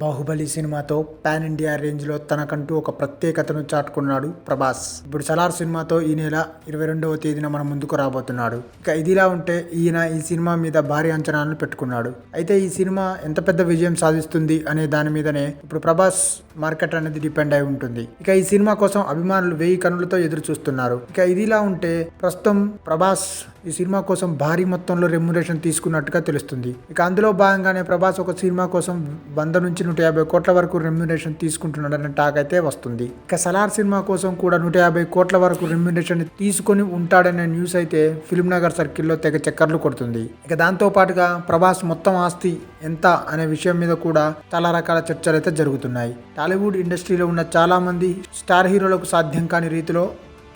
బాహుబలి సినిమాతో pan India రేంజ్లో తనకంటూ ఒక ప్రత్యేకతను చాటుకున్నాడు ప్రభాస్. ఇప్పుడు సలార్ సినిమాతో ఈ నెల 22వ తేదీన మన ముందుకు రాబోతున్నాడు. ఇక ఇదిలా ఉంటే ఈయన ఈ సినిమా మీద భారీ అంచనాలను పెట్టుకున్నాడు. అయితే ఈ సినిమా ఎంత పెద్ద విజయం సాధిస్తుంది అనే దాని మీదనే ఇప్పుడు ప్రభాస్ మార్కెట్ అనేది డిపెండ్ అయి ఉంటుంది. ఇక ఈ సినిమా కోసం అభిమానులు 1000 కన్నులతో ఎదురు చూస్తున్నారు. ఇక ఇదిలా ఉంటే ప్రస్తుతం ప్రభాస్ ఈ సినిమా కోసం భారీ మొత్తంలో రెమ్యునరేషన్ తీసుకున్నట్టుగా తెలుస్తుంది. ఇక అందులో భాగంగానే ప్రభాస్ ఒక సినిమా కోసం 100 నుంచి 150 కోట్ల వరకు రెమ్యునరేషన్ తీసుకుంటున్నాడనే టాక్ అయితే వస్తుంది. ఇక సలార్ సినిమా కోసం కూడా 150 కోట్ల వరకు రెమ్యునరేషన్ తీసుకొని ఉంటాడనే న్యూస్ అయితే ఫిల్మ్ నగర్ సర్కిల్లో తెగ చక్కర్లు కొడుతుంది. ఇక దాంతో పాటుగా ప్రభాస్ మొత్తం ఆస్తి ఎంత అనే విషయం మీద కూడా చాలా రకాల చర్చలు అయితే జరుగుతున్నాయి. టాలీవుడ్ ఇండస్ట్రీలో ఉన్న చాలా మంది స్టార్ హీరోలకు సాధ్యం కాని రీతిలో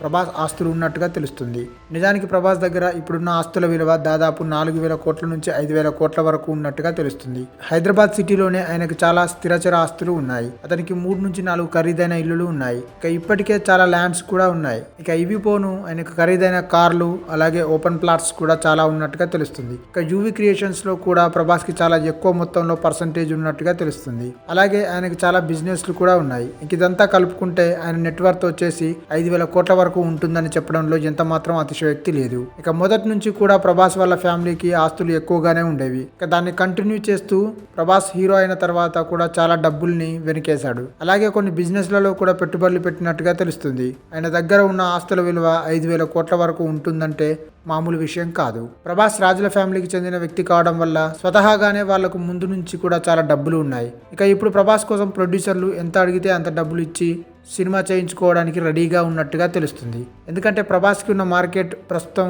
ప్రభాస్ ఆస్తులు ఉన్నట్టుగా తెలుస్తుంది. నిజానికి ప్రభాస్ దగ్గర ఇప్పుడున్న ఆస్తుల విలువ దాదాపు 4000 కోట్ల నుంచి 5000 కోట్ల వరకు ఉన్నట్టుగా తెలుస్తుంది. హైదరాబాద్ సిటీలోనే ఆయనకు చాలా స్థిరచర ఆస్తులు ఉన్నాయి. అతనికి 3 నుంచి 4 ఖరీదైన ఇల్లులు ఉన్నాయి. ఇక ఇప్పటికే చాలా ల్యాండ్స్ కూడా ఉన్నాయి. ఇక ఇవి పోను ఆయనకు ఖరీదైన కార్లు అలాగే ఓపెన్ ప్లాట్స్ కూడా చాలా ఉన్నట్టుగా తెలుస్తుంది. ఇక యూవీ క్రియేషన్స్ లో కూడా ప్రభాస్ కి చాలా ఎక్కువ మొత్తంలో పర్సంటేజ్ ఉన్నట్టుగా తెలుస్తుంది. అలాగే ఆయనకు చాలా బిజినెస్లు కూడా ఉన్నాయి. ఇంక ఇదంతా కలుపుకుంటే ఆయన నెట్వర్త్ వచ్చేసి 5000 కోట్ల వరకు ఉంటుందని చెప్పడంలో ఎంత మాత్రం అతిశయోక్తి లేదు. ఇక మొదటి నుంచి కూడా ప్రభాస్ వాళ్ళ ఫ్యామిలీకి ఆస్తులు ఎక్కువగానే ఉండేవి. ఇక దాన్ని కంటిన్యూ చేస్తూ ప్రభాస్ హీరో అయిన తర్వాత కూడా చాలా డబ్బుల్ని వెనకేశాడు. అలాగే కొన్ని బిజినెస్లలో కూడా పెట్టుబడులు పెట్టినట్టుగా తెలుస్తుంది. ఆయన దగ్గర ఉన్న ఆస్తుల విలువ 5000 కోట్ల వరకు ఉంటుందంటే మామూలు విషయం కాదు. ప్రభాస్ రాజుల ఫ్యామిలీకి చెందిన వ్యక్తి కావడం వల్ల స్వతహాగానే వాళ్లకు ముందు నుంచి కూడా చాలా డబ్బులు ఉన్నాయి. ఇక ఇప్పుడు ప్రభాస్ కోసం ప్రొడ్యూసర్లు ఎంత అడిగితే అంత డబ్బులు ఇచ్చి సినిమా చేయించుకోవడానికి రెడీగా ఉన్నట్టుగా తెలుస్తుంది. ఎందుకంటే ప్రభాస్కి ఉన్న మార్కెట్ ప్రస్తుతం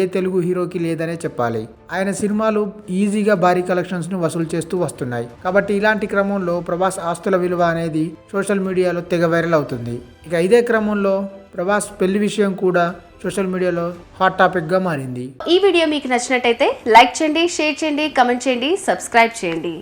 ఏ తెలుగు హీరోకి లేదనే చెప్పాలి. ఆయన సినిమాలు ఈజీగా భారీ కలెక్షన్స్ను వసూలు చేస్తూ వస్తున్నాయి. కాబట్టి ఇలాంటి క్రమంలో ప్రభాస్ ఆస్తుల విలువ అనేది సోషల్ మీడియాలో తెగ వైరల్ అవుతుంది. ఇక ఇదే క్రమంలో ప్రభాస్ పెళ్లి విషయం కూడా సోషల్ మీడియాలో హాట్ టాపిక్ గా మారింది. ఈ వీడియో మీకు నచ్చినట్టయితే లైక్ చేయండి, షేర్ చేయండి, కమెంట్ చేయండి, సబ్స్క్రైబ్ చేయండి.